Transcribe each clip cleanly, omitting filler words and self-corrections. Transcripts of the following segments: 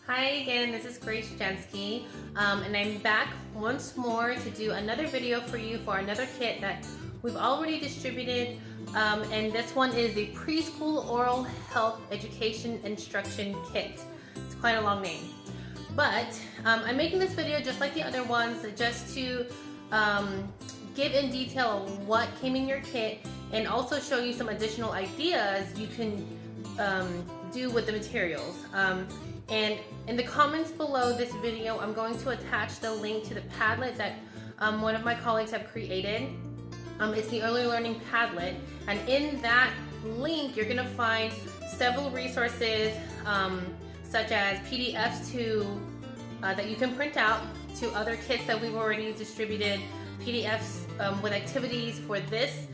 Hi again, this is Grace Jansky, and I'm back once more to do another video for you for another kit that we've already distributed, and this one is the Preschool Oral Health Education Instruction Kit. It's quite a long name, but I'm making this video just like the other ones, just to give in detail what came in your kit and also show you some additional ideas you can do with the materials. And in the comments below this video, I'm going to attach the link to the Padlet that one of my colleagues have created. It's the Early Learning Padlet, and in that link you're going to find several resources such as PDFs that you can print out to other kits that we've already distributed, PDFs with activities for this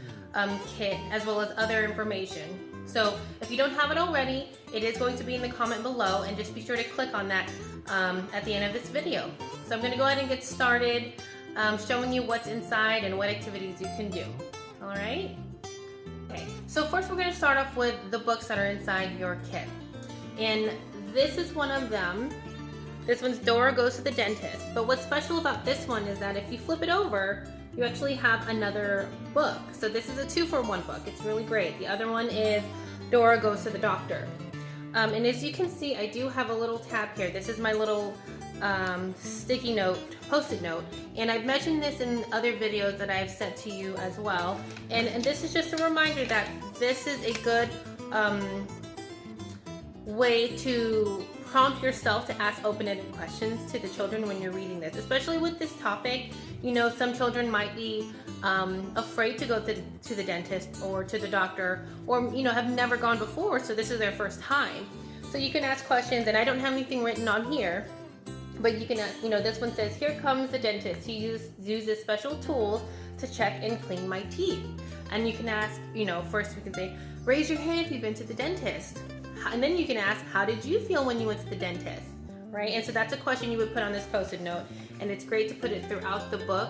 kit, as well as other information. So if you don't have it already, it is going to be in the comment below, and just be sure to click on that at the end of this video. So I'm going to go ahead and get started showing you what's inside and what activities you can do. All right? Okay, so first we're going to start off with the books that are inside your kit. And this is one of them. This one's Dora Goes to the Dentist. But what's special about this one is that if you flip it over, you actually have another book. So this is a 2-for-1 book. It's really great. The other one is Dora Goes to the Doctor. And as you can see, I do have a little tab here. This is my little sticky note, post-it note. And I've mentioned this in other videos that I've sent to you as well. And this is just a reminder that this is a good way to prompt yourself to ask open-ended questions to the children when you're reading this, especially with this topic. You know, some children might be afraid to go to the dentist or to the doctor, or you know, have never gone before, so this is their first time. So you can ask questions, and I don't have anything written on here, but you can ask, you know, this one says, "Here comes the dentist. He uses special tools to check and clean my teeth." And you can ask, you know, first we can say, "Raise your hand if you've been to the dentist." And then you can ask, "How did you feel when you went to the dentist?" Right? And so that's a question you would put on this post-it note, and it's great to put it throughout the book.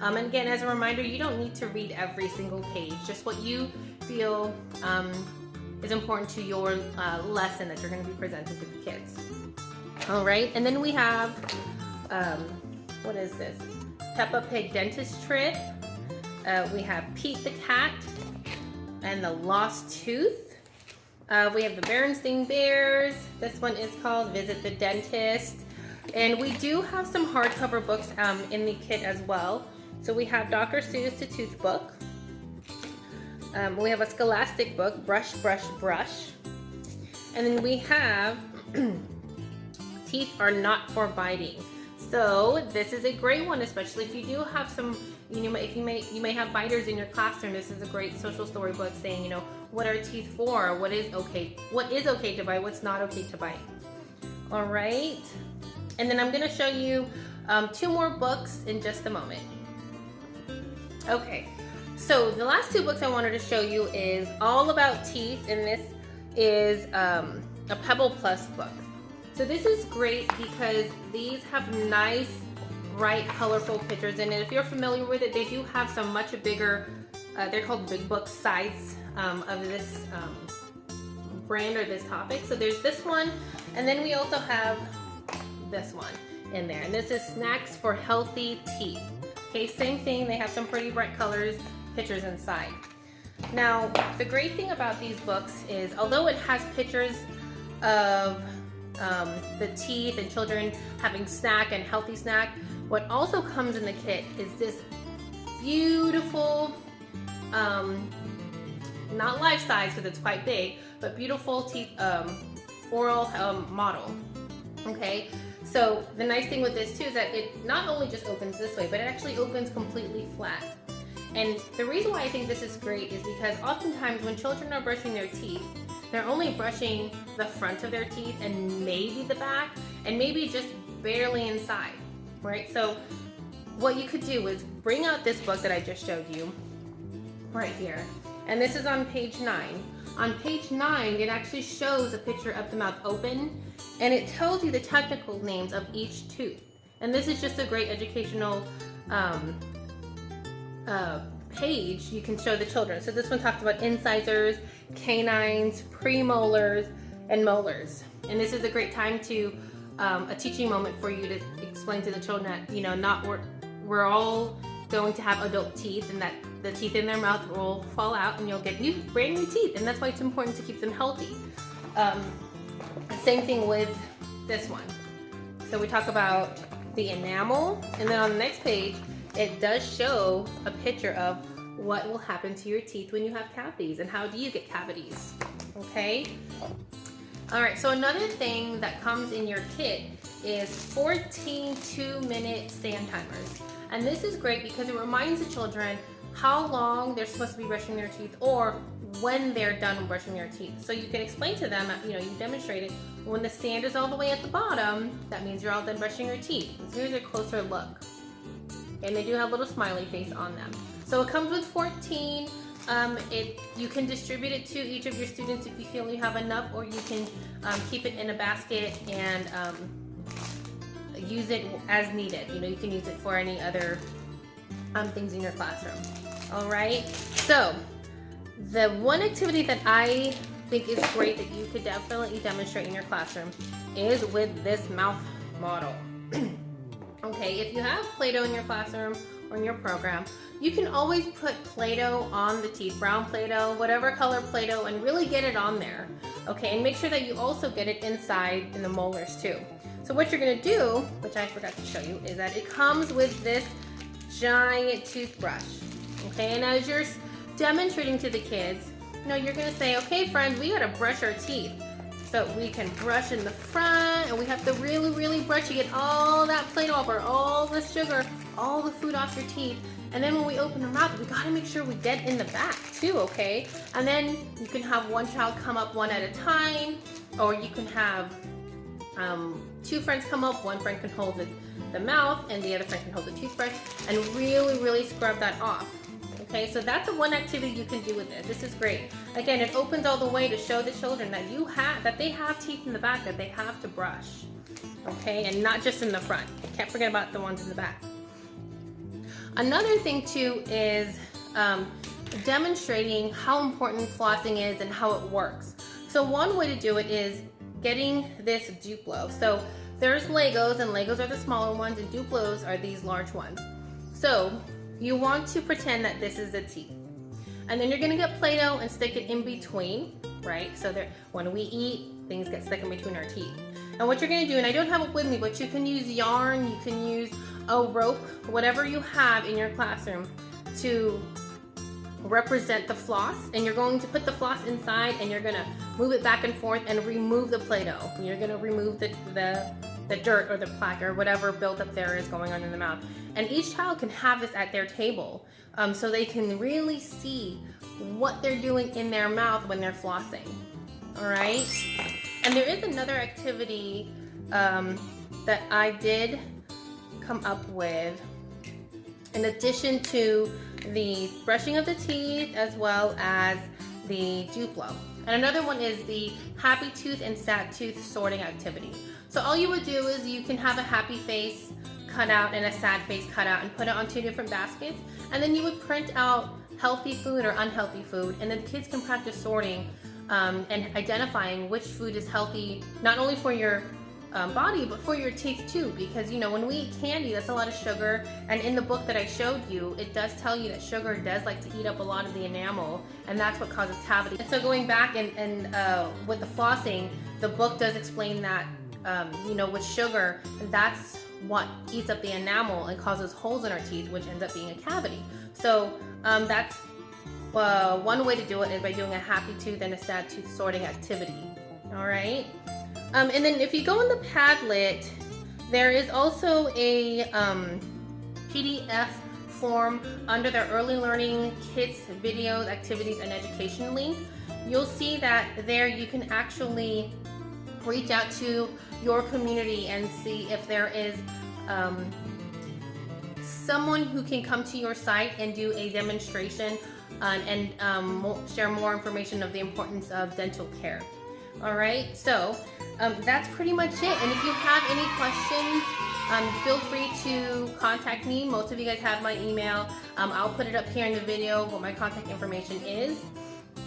And again, as a reminder, you don't need to read every single page, just what you feel is important to your lesson that you're going to be presenting to the kids. All right, and then we have, what is this? Peppa Pig Dentist Trip. We have Pete the Cat and the Lost Tooth. We have the Berenstain Bears. This one is called Visit the Dentist. And we do have some hardcover books in the kit as well. So we have Dr. Seuss The Tooth Book. We have a Scholastic book, Brush, Brush, Brush. And then we have Teeth Are Not for Biting. So this is a great one, especially if you do have some, you know, if you may have biters in your classroom. This is a great social story book saying, you know, what are teeth for? What is okay to bite? What's not okay to bite? All right. And then I'm going to show you 2 more books in just a moment. Okay. So the last 2 books I wanted to show you is all about teeth, and this is a Pebble Plus book. So this is great because these have nice, bright, colorful pictures in it. If you're familiar with it, they do have some much bigger, they're called big book size of this brand or this topic. So there's this one, and then we also have this one in there. And this is Snacks for Healthy Teeth. Okay, same thing. They have some pretty bright colors, pictures inside. Now, the great thing about these books is, although it has pictures of the teeth and children having snack and healthy snack, what also comes in the kit is this beautiful, not life size because it's quite big, but beautiful teeth oral model. Okay, so the nice thing with this too is that it not only just opens this way, but it actually opens completely flat. And the reason why I think this is great is because oftentimes when children are brushing their teeth, they're only brushing the front of their teeth and maybe the back, and maybe just barely inside, right? So what you could do is bring out this book that I just showed you right here. And this is on page 9. On page 9, it actually shows a picture of the mouth open, and it tells you the technical names of each tooth. And this is just a great educational page you can show the children. So this one talks about incisors, canines, premolars, and molars. And this is a great time to a teaching moment for you to explain to the children that, you know, we're all going to have adult teeth, and that the teeth in their mouth will fall out and you'll get brand new teeth, and that's why it's important to keep them healthy. Same thing with this one. So we talk about the enamel, and then on the next page it does show a picture of what will happen to your teeth when you have cavities and how do you get cavities. Okay? Alright, so another thing that comes in your kit is 14 2-minute stand timers. And this is great because it reminds the children how long they're supposed to be brushing their teeth, or when they're done brushing their teeth. So you can explain to them, you know, you demonstrate it. When the sand is all the way at the bottom, that means you're all done brushing your teeth. So here's a closer look. And they do have a little smiley face on them. So it comes with 14. You can distribute it to each of your students if you feel you have enough, or you can keep it in a basket and use it as needed. You know, you can use it for any other things in your classroom. All right. So the one activity that I think is great that you could definitely demonstrate in your classroom is with this mouth model. Okay, if you have Play-Doh in your classroom or in your program, you can always put Play-Doh on the teeth, brown Play-Doh, whatever color Play-Doh, and really get it on there. Okay, and make sure that you also get it inside in the molars too. So what you're gonna do, which I forgot to show you, is that it comes with this giant toothbrush. Okay, and as you're demonstrating to the kids, you know, you're gonna say, okay friends, we gotta brush our teeth. So we can brush in the front, and we have to really, really brush. You get all that Play-Doh off, or all the sugar, all the food off your teeth. And then when we open our mouth, we gotta make sure we get in the back too, okay? And then you can have one child come up one at a time, or you can have 2 friends come up, one friend can hold the mouth, and the other friend can hold the toothbrush, and really, really scrub that off. Okay, so that's one activity you can do with this. This is great. Again, it opens all the way to show the children that they have teeth in the back that they have to brush. Okay, and not just in the front. Can't forget about the ones in the back. Another thing too is demonstrating how important flossing is and how it works. So one way to do it is getting this Duplo. So there's Legos, and Legos are the smaller ones, and Duplos are these large ones. So you want to pretend that this is a teeth. And then you're gonna get Play-Doh and stick it in between, right? So when we eat, things get stuck in between our teeth. And what you're gonna do, and I don't have it with me, but you can use yarn, you can use a rope, whatever you have in your classroom to represent the floss. And you're going to put the floss inside, and you're gonna move it back and forth and remove the Play-Doh. You're gonna remove the dirt or the plaque or whatever buildup there is going on in the mouth. And each child can have this at their table, so they can really see what they're doing in their mouth when they're flossing. All right? And there is another activity that I did come up with in addition to the brushing of the teeth as well as the Duplo. And another one is the happy tooth and sad tooth sorting activity. So all you would do is you can have a happy face cut out and a sad face cut out and put it on 2 different baskets, and then you would print out healthy food or unhealthy food, and then kids can practice sorting and identifying which food is healthy, not only for your body but for your teeth too, because you know, when we eat candy, that's a lot of sugar, and in the book that I showed you, it does tell you that sugar does like to eat up a lot of the enamel, and that's what causes cavity. And so going back and with the flossing, the book does explain that you know, with sugar, that's what eats up the enamel and causes holes in our teeth, which ends up being a cavity. So that's one way to do it, is by doing a happy tooth and a sad tooth sorting activity. All right. And then if you go in the Padlet, there is also a PDF form under the Early Learning Kits videos, activities, and education link. You'll see that there you can actually reach out to your community and see if there is someone who can come to your site and do a demonstration and share more information of the importance of dental care. All right, so that's pretty much it. And if you have any questions, feel free to contact me. Most of you guys have my email. I'll put it up here in the video what my contact information is.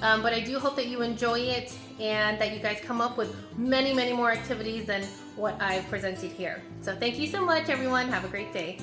But I do hope that you enjoy it and that you guys come up with many, many more activities than what I've presented here. So thank you so much, everyone. Have a great day.